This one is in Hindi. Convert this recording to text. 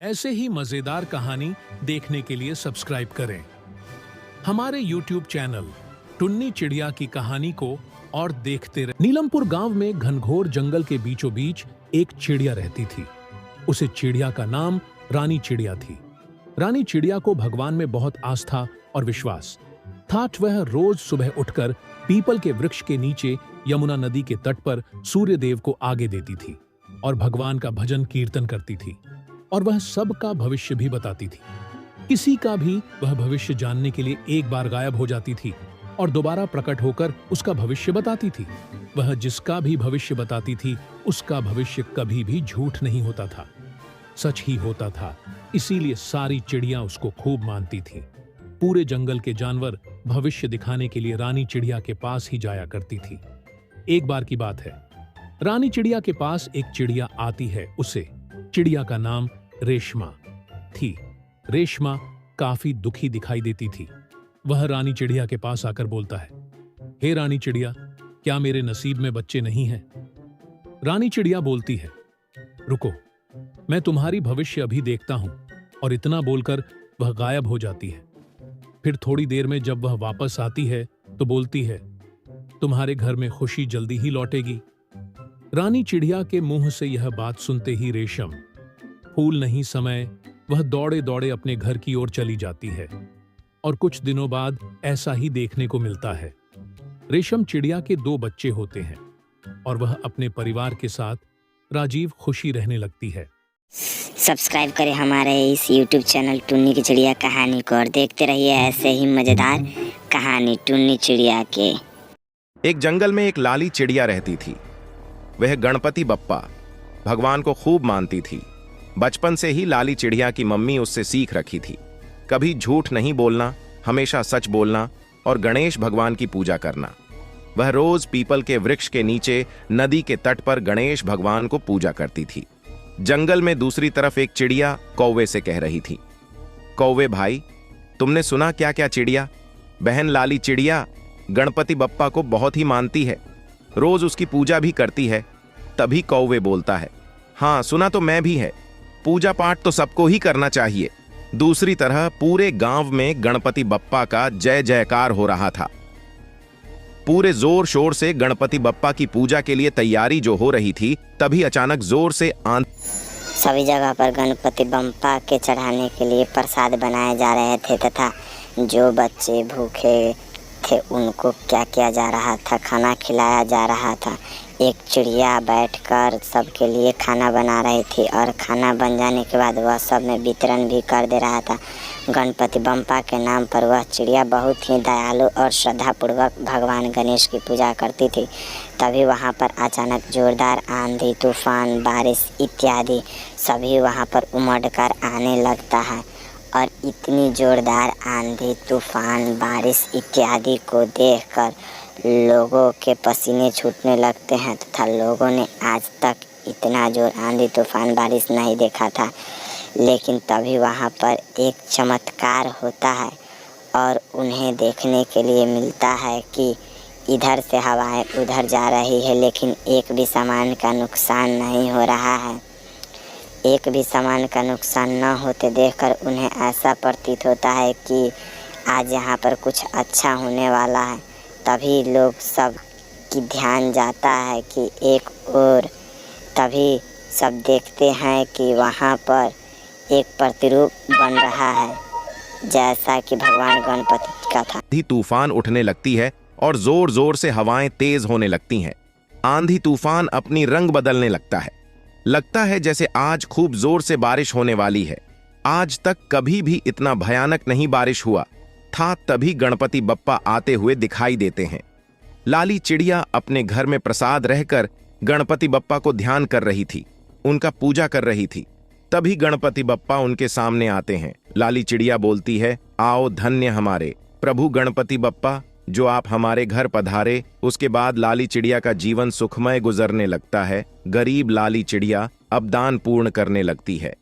ऐसे ही मजेदार कहानी देखने के लिए सब्सक्राइब करें हमारे YouTube चैनल टुन्नी चिड़िया की कहानी को और देखते रहे। नीलमपुर गांव में घनघोर जंगल के बीचों बीच एक चिड़िया रहती थी। उसे चिड़िया का नाम रानी चिड़िया थी। रानी चिड़िया को भगवान में बहुत आस्था और विश्वास था। वह रोज सुबह उठकर पीपल के वृक्ष के नीचे यमुना नदी के तट पर सूर्य देव को आगे देती थी और भगवान का भजन कीर्तन करती थी। और वह सबका भविष्य भी बताती थी। किसी का भी वह भविष्य जानने के लिए एक बार गायब हो जाती थी और दोबारा प्रकट होकर उसका भविष्य बताती थी। वह जिसका भी भविष्य बताती थी उसका भविष्य कभी भी झूठ नहीं होता था, सच ही होता था। इसीलिए सारी चिड़िया उसको खूब मानती थी। पूरे जंगल के जानवर भविष्य दिखाने के लिए रानी चिड़िया के पास ही जाया करती थी। एक बार की बात है, रानी चिड़िया के पास एक चिड़िया आती है। उसे चिड़िया का नाम रेशमा थी। रेशमा काफी दुखी दिखाई देती थी। वह रानी चिड़िया के पास आकर बोलता है, हे रानी चिड़िया, क्या मेरे नसीब में बच्चे नहीं हैं? रानी चिड़िया बोलती है, रुको, मैं तुम्हारी भविष्य अभी देखता हूं। और इतना बोलकर वह गायब हो जाती है। फिर थोड़ी देर में जब वह वापस आती है तो बोलती है, तुम्हारे घर में खुशी जल्दी ही लौटेगी। रानी चिड़िया के मुंह से यह बात सुनते ही रेशम फूल नहीं समय वह दौड़े दौड़े अपने घर की ओर चली जाती है। और कुछ दिनों बाद ऐसा ही देखने को मिलता है। रेशम चिड़िया के 2 बच्चे होते हैं और वह अपने परिवार के साथ राजीव खुशी रहने लगती है। सब्सक्राइब करें हमारे इस YouTube चैनल टुन्नी की चिड़िया कहानी को और देखते रहिए ऐसे ही मजेदार कहानी टुन्नी चिड़िया के। एक जंगल में एक लाली चिड़िया रहती थी। वह गणपति बप्पा भगवान को खूब मानती थी। बचपन से ही लाली चिड़िया की मम्मी उससे सीख रखी थी, कभी झूठ नहीं बोलना, हमेशा सच बोलना और गणेश भगवान की पूजा करना। वह रोज पीपल के वृक्ष के नीचे नदी के तट पर गणेश भगवान को पूजा करती थी। जंगल में दूसरी तरफ एक चिड़िया कौवे से कह रही थी, कौवे भाई, तुमने सुना क्या क्या चिड़िया? बहन लाली चिड़िया गणपति बप्पा को बहुत ही मानती है, रोज उसकी पूजा भी करती है। तभी कौवे बोलता है, हाँ सुना तो मैं भी है, पूजा पाठ तो सबको ही करना चाहिए। दूसरी तरह पूरे गांव में गणपति बप्पा का जय जयकार हो रहा था। पूरे जोर शोर से गणपति बप्पा की पूजा के लिए तैयारी जो हो रही थी, तभी अचानक जोर से सभी जगह पर गणपति बप्पा के चढ़ाने के लिए प्रसाद बनाए जा रहे थे तथा जो बच्चे भूखे थे उनको क्या किया जा रहा था, खाना खिलाया जा रहा था। एक चिड़िया बैठकर सबके लिए खाना बना रही थी और खाना बन जाने के बाद वह सब में वितरण भी कर दे रहा था। गणपति बप्पा के नाम पर वह चिड़िया बहुत ही दयालु और श्रद्धापूर्वक भगवान गणेश की पूजा करती थी। तभी वहाँ पर अचानक जोरदार आंधी, तूफान, बारिश इत्यादि सभी वहाँ पर उमड़ कर आने लगता है। और इतनी जोरदार आंधी, तूफान, बारिश इत्यादि को देखकर लोगों के पसीने छूटने लगते हैं तथा लोगों ने आज तक इतना जोर आंधी, तूफान, बारिश नहीं देखा था। लेकिन तभी वहाँ पर एक चमत्कार होता है और उन्हें देखने के लिए मिलता है कि इधर से हवाएं उधर जा रही है, लेकिन एक भी सामान का नुकसान नहीं हो रहा है। एक भी सामान का नुकसान न होते देखकर उन्हें ऐसा प्रतीत होता है कि आज यहाँ पर कुछ अच्छा होने वाला है। तभी लोग सब की ध्यान जाता है कि एक और, तभी सब देखते हैं कि वहाँ पर एक प्रतिरूप बन रहा है जैसा कि भगवान गणपति का था। आंधी तूफान उठने लगती है और जोर जोर से हवाएं तेज होने लगती हैं। आंधी तूफान अपनी रंग बदलने लगता है जैसे आज खूब जोर से बारिश होने वाली है। आज तक कभी भी इतना भयानक नहीं बारिश हुआ था। तभी गणपति बप्पा आते हुए दिखाई देते हैं। लाली चिड़िया अपने घर में प्रसाद रहकर गणपति बप्पा को ध्यान कर रही थी, उनका पूजा कर रही थी। तभी गणपति बप्पा उनके सामने आते हैं। लाली चिड़िया बोलती है, आओ धन्य हमारे प्रभु गणपति बप्पा, जो आप हमारे घर पधारे। उसके बाद लाली चिड़िया का जीवन सुखमय गुजरने लगता है। गरीब लाली चिड़िया अब दान पूर्ण करने लगती है।